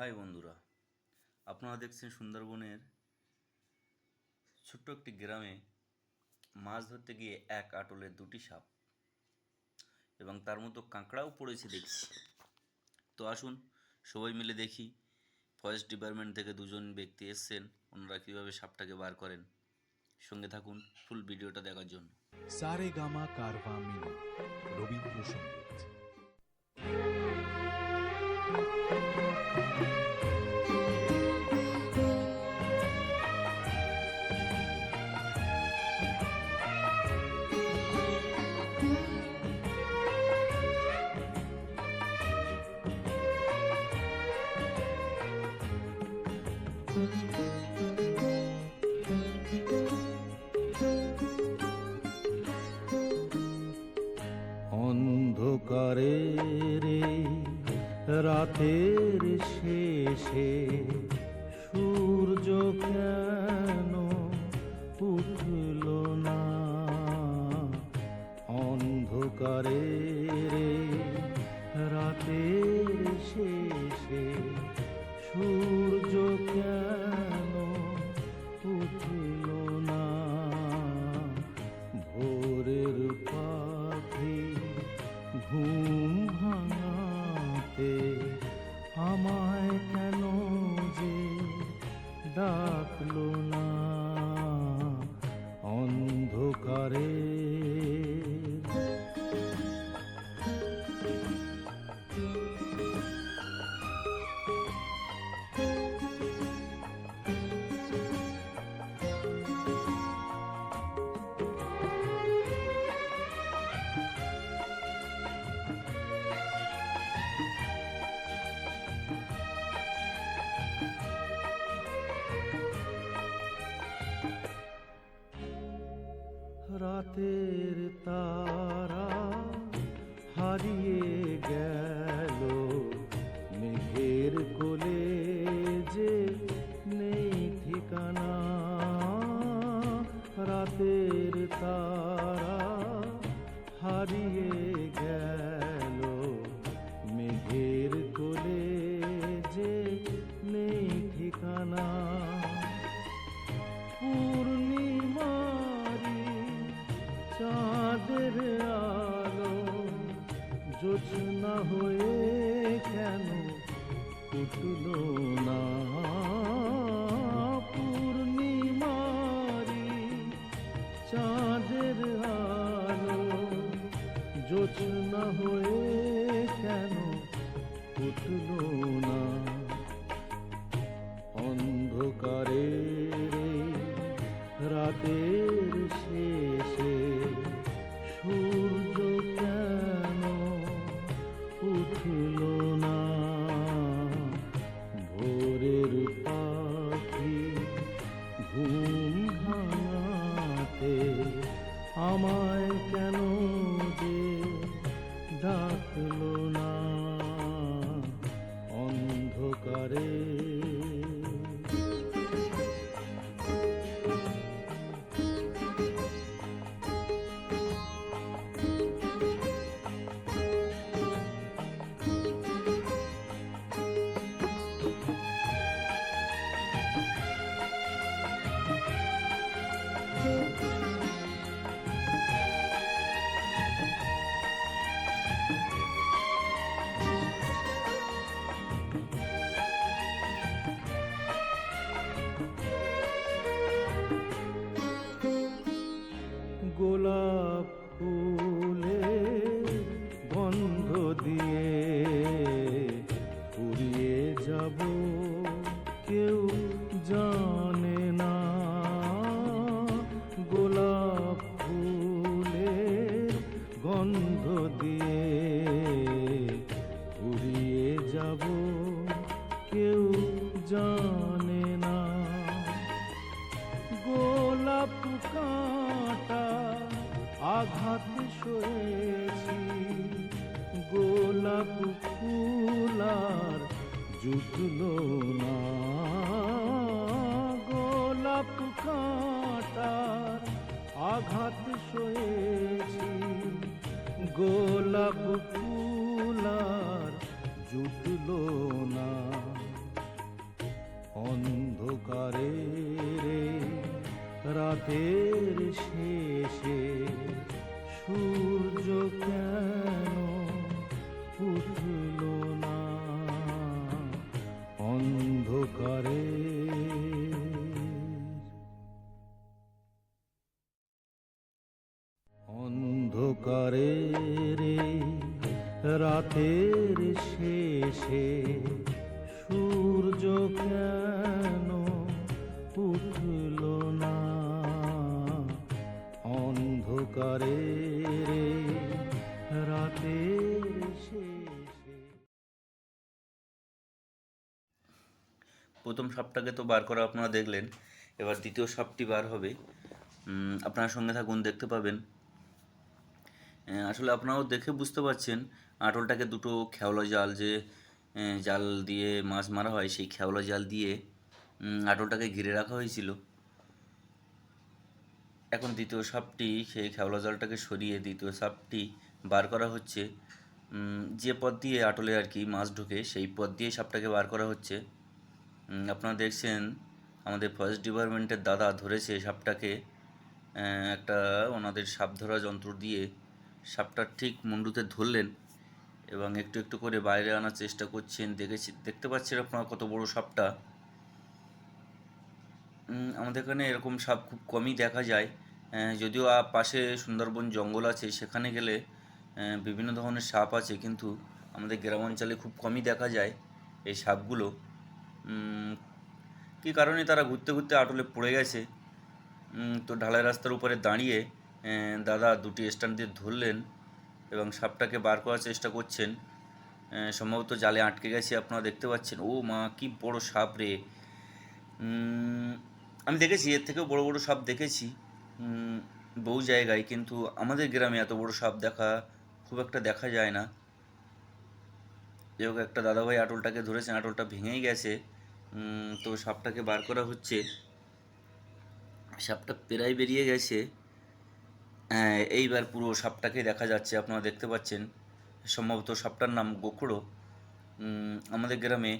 High বন্ধুরা, আপনারা দেখছেন সুন্দরবনের ছোট্ট একটি গ্রামে মাছ ধরতে গিয়ে এক আটলে দুটি সাপ এবং তার মতো কাঁকড়াও পড়েছে দেখছি। তো আসুন সবাই মিলে দেখি ফরেস্ট ডিপার্টমেন্ট থেকে দুজন ব্যক্তি এসছেন, ওনারা কীভাবে সাপটাকে বার করেন। সঙ্গে থাকুন ফুল ভিডিওটা দেখার জন্য। সারেগামা কারভা মিনি রবীন্দ্রসঙ্গীত। অন্ধকারে রে রাতের শেষে সূর্য কেন উঠল না? অন্ধকারে রে রাতের শেষে সূর্য কেন উঠল না? ভোরের পাখি ঘুম ভাঙাতে আমায় কেন যে ডাকলো না? অন্ধকারে রাতের তারা হারিয়ে গেল, মেঘের কোলে যে নেই ঠিকানা। রাতের তারা হারিয়ে গেল, মেঘের কোলে যে নেই ঠিকানা। পূর্ণিমারি চাঁদের আলো জোছনা হয়ে কেন উঠল না? পূর্ণিমারি চাঁদের আলো জোছনা হয়ে কেন উঠল না? অন্ধকারে রাতের শেষে সূর্য কেন উঠল না? ভোরের পাখি ঘুম ভাঙাতে আমায় কেন যে ডাকলো না? অন্ধকারে গোলাপ ফুলে গন্ধ দিয়ে ফুরিয়ে যাব কেউ জানে না। গোলাপ ফুলে গন্ধ দিয়ে ফুরিয়ে যাব কেউ জানে না। গোলাপ কাঁটা আঘাত সয়েছি, গোলাপ ফুলার জুটল না। গোলাপ কাঁটার আঘাত সয়েছি, গোলাপ ফুলার জুটল না। সূর্য কেন উঠল না অন্ধকারে রে রাতের শেষে। প্রথম সাপটাকে তো বার করা আপনারা দেখলেন, এবার দ্বিতীয় সাপটি বার হবে। আপনারা সঙ্গে থাকুন, দেখতে পাবেন। আসলে আপনারাও দেখে বুঝতে পারছেন আটলটাকে দুটো খেওলা জাল, যে জাল দিয়ে মাছ মারা হয়, সেই খেওলা জাল দিয়ে আটলটাকে ঘিরে রাখা হয়েছিল। এখন দ্বিতীয় সাপটি সেই খেওলা জালটাকে সরিয়ে দ্বিতীয় সাপটি বার করা হচ্ছে। যে পথ দিয়ে আটলে আর কি মাছ ঢোকে, সেই পথ দিয়ে সাপটাকে বার করা হচ্ছে। আপনারা দেখছেন আমাদের ফরেস্ট ডিপার্টমেন্টের দাদা ধরেছে সাপটাকে একটা ওনাদের সাপ ধরা যন্ত্র দিয়ে সাপটার ঠিক মুন্ডুতে ধরলেন এবং একটু একটু করে বাইরে আনার চেষ্টা করছেন। দেখতে পাচ্ছেন আপনারা কত বড় সাপটা। আমাদের এখানে এরকম সাপ খুব কমই দেখা যায়, যদিও পাশে সুন্দরবন জঙ্গল আছে, সেখানে গেলে বিভিন্ন ধরনের সাপ আছে, কিন্তু আমাদের গ্রামাঞ্চলে খুব কমই দেখা যায় এই সাপগুলো। কী কারণে তারা ঘুরতে ঘুরতে আটলে পড়ে গেছে। তো ঢালাই রাস্তার উপরে দাঁড়িয়ে দাদা দুটি স্ট্যান্ড দিয়ে ধরলেন এবং সাপটাকে বার করার চেষ্টা করছেন। সম্ভবত জালে আটকে গেছে, আপনারা দেখতে পাচ্ছেন। ও মা, কি বড় সাপ রে! আমি দেখেছি, এর থেকেও বড় বড় সাপ দেখেছি বহু জায়গায়, কিন্তু আমাদের গ্রামে এত বড় সাপ খুব একটা দেখা যায় না। যাই হোক, একটা দাদাভাই আটলটাকে ধরেছেন, আটলটা ভেঙেই গেছে। তো সাপটাকে বার করা হচ্ছে। সাপটা প্রায় বেরিয়ে গেছে। এইবার পুরো সাপটাকে দেখা যাচ্ছে, আপনারা দেখতে পাচ্ছেন। সম্ভবত সাপটার নাম গোখরো। আমাদের গ্রামে